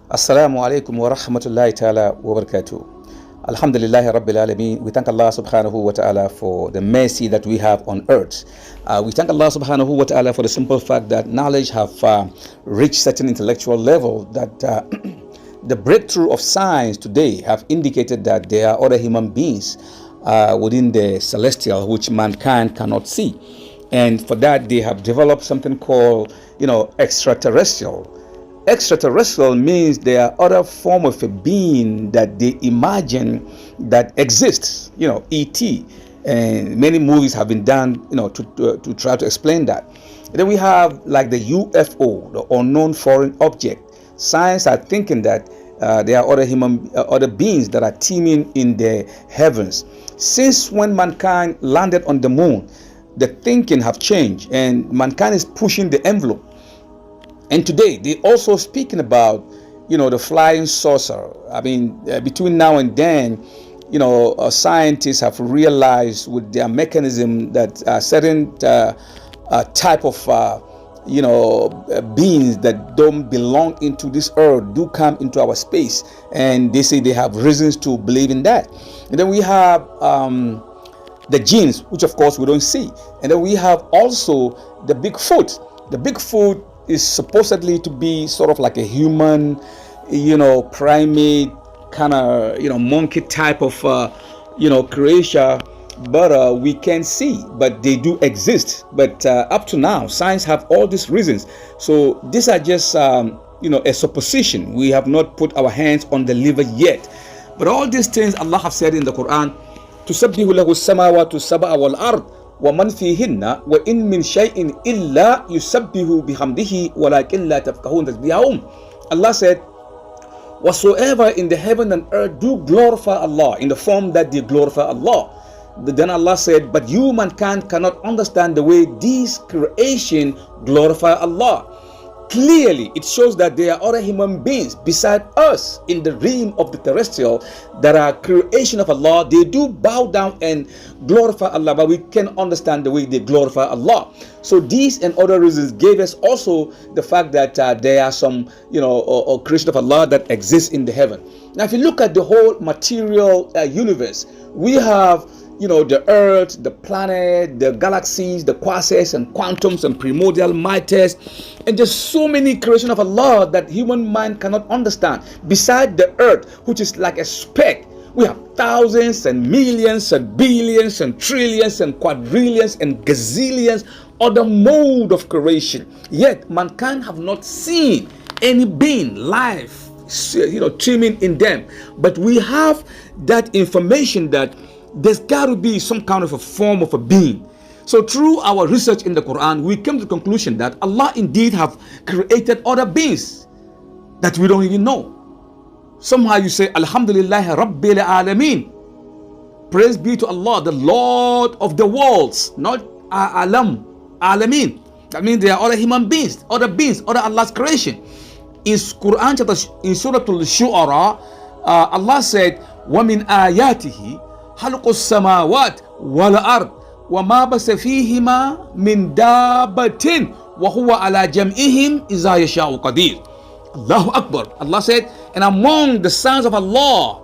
Assalamu alaikum wa rahmatullahi ta'ala wa barakatuh. Alhamdulillahi Rabbil Alameen. We thank Allah subhanahu wa ta'ala for the mercy that we have on earth. We thank Allah subhanahu wa ta'ala for the simple fact that knowledge have reached certain intellectual level that the breakthrough of science today have indicated that there are other human beings within the celestial which mankind cannot see. And for that they have developed something called, extraterrestrial. Extraterrestrial means there are other form of a being that they imagine that exists, ET. And many movies have been done, to try to explain that. And then we have like the UFO, the unknown foreign object. Science are thinking that there are other beings that are teeming in the heavens. Since when mankind landed on the moon, the thinking have changed and mankind is pushing the envelope. And today they also speaking about, the flying saucer. I mean, between now and then, scientists have realized with their mechanism that certain type of, beings that don't belong into this earth do come into our space, and they say they have reasons to believe in that. And then we have the genes, which of course we don't see, and then we have also the Bigfoot. The Bigfoot is supposedly to be sort of like a human, primate kind of, monkey type of, creation, but we can't see, but they do exist. But up to now, science have all these reasons. So these are just, a supposition. We have not put our hands on the liver yet. But all these things Allah have said in the Quran, تُسَبِّحُ لَهُ السَّمَاوَاتُ السَّبْعَ وَالْأَرْضُ وَمَنْ فِيهِنَّ وَإِن مِّن شَيْءٍ إِلَّا يُسَبِّحُ بِحَمْدِهِ وَلَكِنْ لَا تَفْقَهُونَ تَسْبِيحَهُمْ. Allah said, whatsoever in the heaven and earth do glorify Allah in the form that they glorify Allah. Then Allah said, but you mankind cannot understand the way these creation glorify Allah. Clearly, it shows that there are other human beings beside us in the realm of the terrestrial that are creation of Allah. They do bow down and glorify Allah, but we can understand the way they glorify Allah. So these and other reasons gave us also the fact that there are some, creation of Allah that exists in the heaven. Now, if you look at the whole material universe, we have the earth, the planet, the galaxies, the quasars and quantums and primordial matters, and just so many creation of Allah that human mind cannot understand. Beside the earth, which is like a speck, we have thousands and millions and billions and trillions and quadrillions and gazillions other mode of creation. Yet mankind have not seen any being, life, teeming in them. But we have that information that there's got to be some kind of a form of a being. So through our research in the Quran, we came to the conclusion that Allah indeed have created other beings that we don't even know. Somehow you say, Alhamdulillah Rabbil Alameen. Praise be to Allah, the Lord of the worlds, not Alam, Alameen. That means there are other human beings, other Allah's creation. In Quran chapter, in Surah Al-Shu'ara, Allah said, وَمِنْ آيَاتِهِ خلق السماوات والأرض وما بث فيهما من دابة وهو على جمعهم إذا يشاء قدير. Allahu Akbar. Allah said, and among the signs of Allah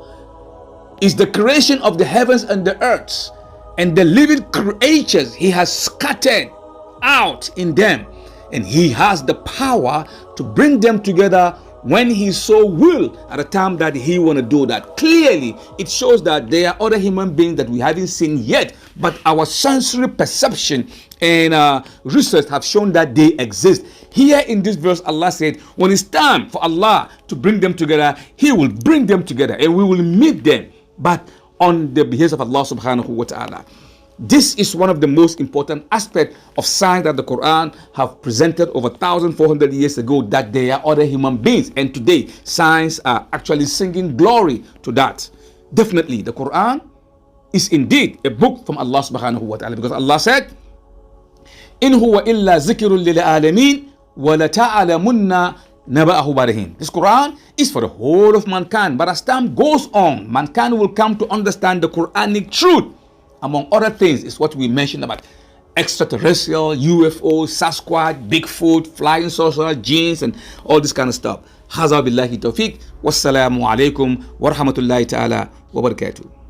is the creation of the heavens and the earth, and the living creatures He has scattered out in them, and He has the power to bring them together when He so will at a time that He want to do that. Clearly, it shows that there are other human beings that we haven't seen yet, but our sensory perception and research have shown that they exist. Here in this verse, Allah said, when it's time for Allah to bring them together, He will bring them together and we will meet them, but on the behest of Allah subhanahu wa ta'ala. This is one of the most important aspects of science that the Quran have presented over 1,400 years ago, that there are other human beings. And today, science are actually singing glory to that. Definitely, the Quran is indeed a book from Allah subhanahu wa ta'ala, because Allah said, In huwa illa zikrun lil alamin wa la ta'lamunna naba'ahu barihin. This Quran is for the whole of mankind, but as time goes on, mankind will come to understand the Quranic truth. Among other things is what we mentioned about extraterrestrial, UFO, Sasquatch, Bigfoot, flying saucer, genes, and all this kind of stuff. Haza billahi tawfiq. Wassalamu alaikum wa rahmatullahi ta'ala wa barakatuh.